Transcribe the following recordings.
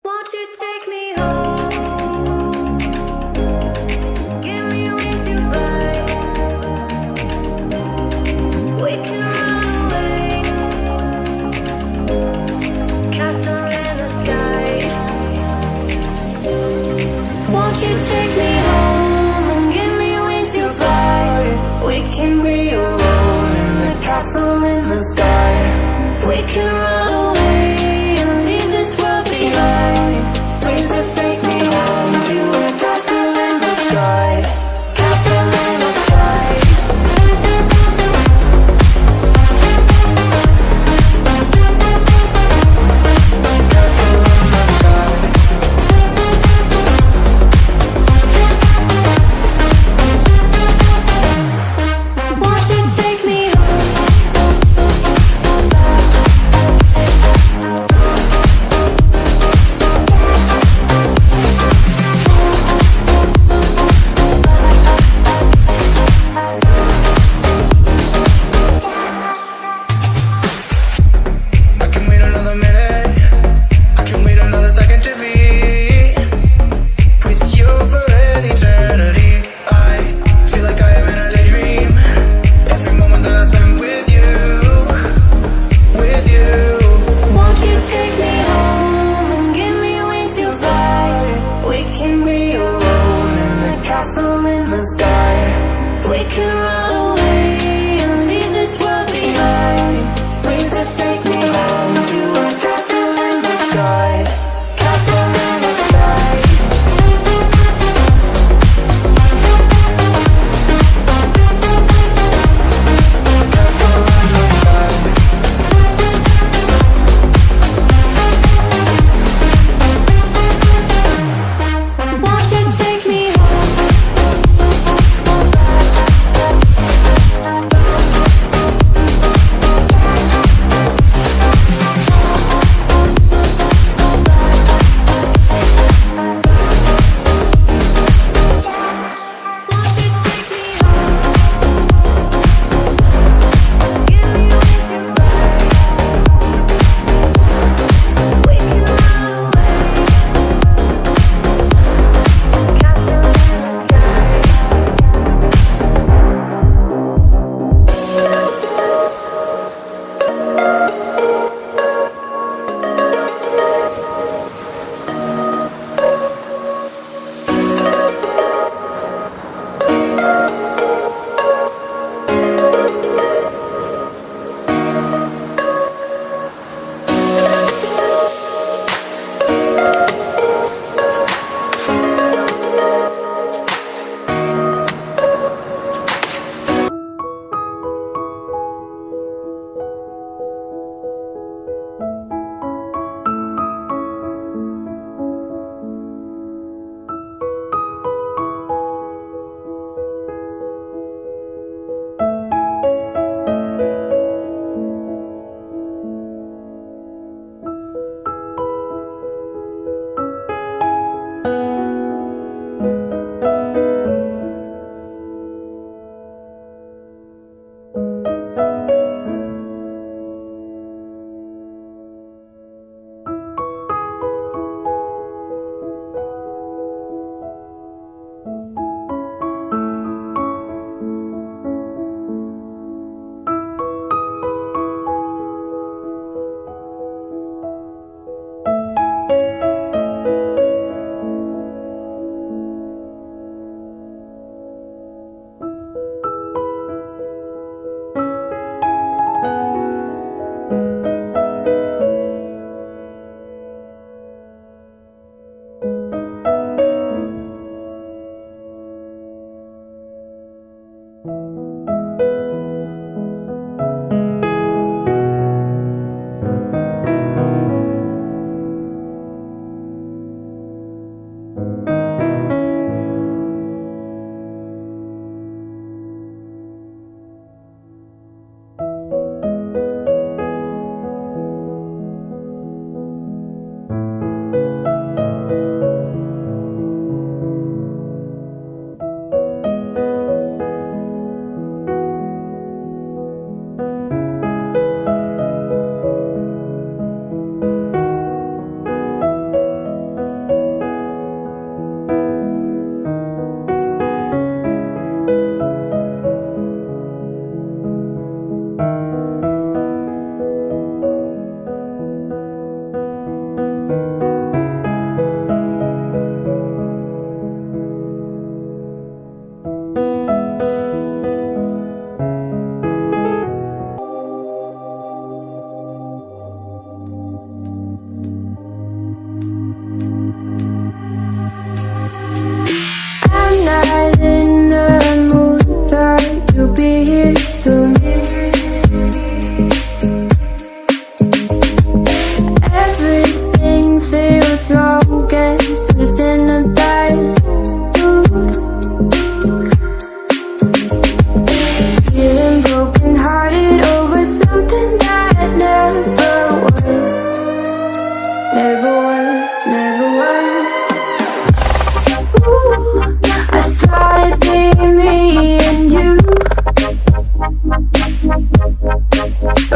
Won't you take me home? Give me wings to fly. We can run away. Castle in the sky. Won't you take me home and give me wings to fly? We can be alone in the castle in the sky. We can run away and leave this world behind. Places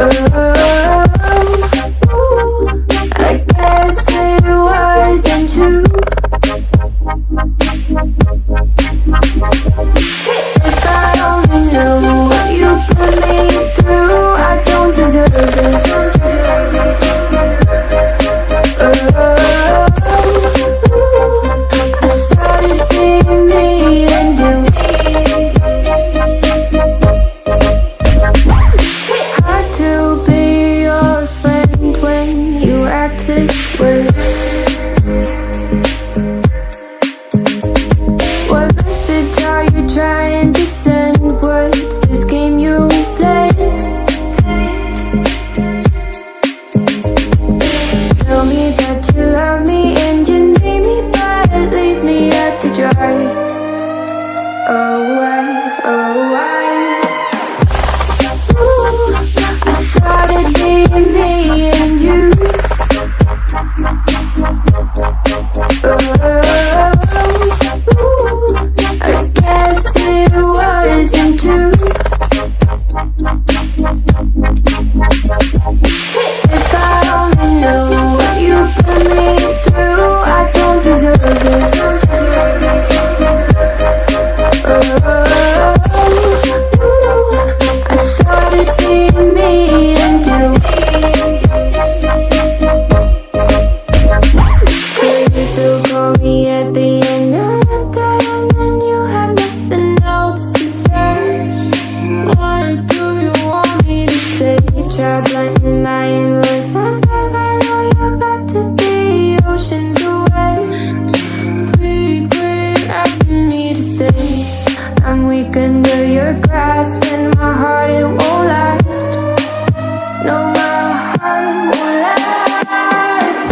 I guess it wasn't true. If I only knew what you put me through, I don't deserve this. I started being me and you. Hard to be your friend when you act this way. What message are you trying to send? What's this game you play? Tell me that you love me and you need me, but leave me out to dry. Oh, why? Ooh, I started being me and you. I guess it wasn't true. If I only knew what you put me through, I don't deserve this. I started being me and you. Please still call me at the end of the day, and then you have nothing else to say. What do you want me to say? Try blending my emotions, but I know you're back to the oceans away. Please quit asking me to stay. I'm weak under your grasp, and my heart, it won't last. No, my heart won't last.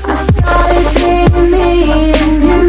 I started being me and you.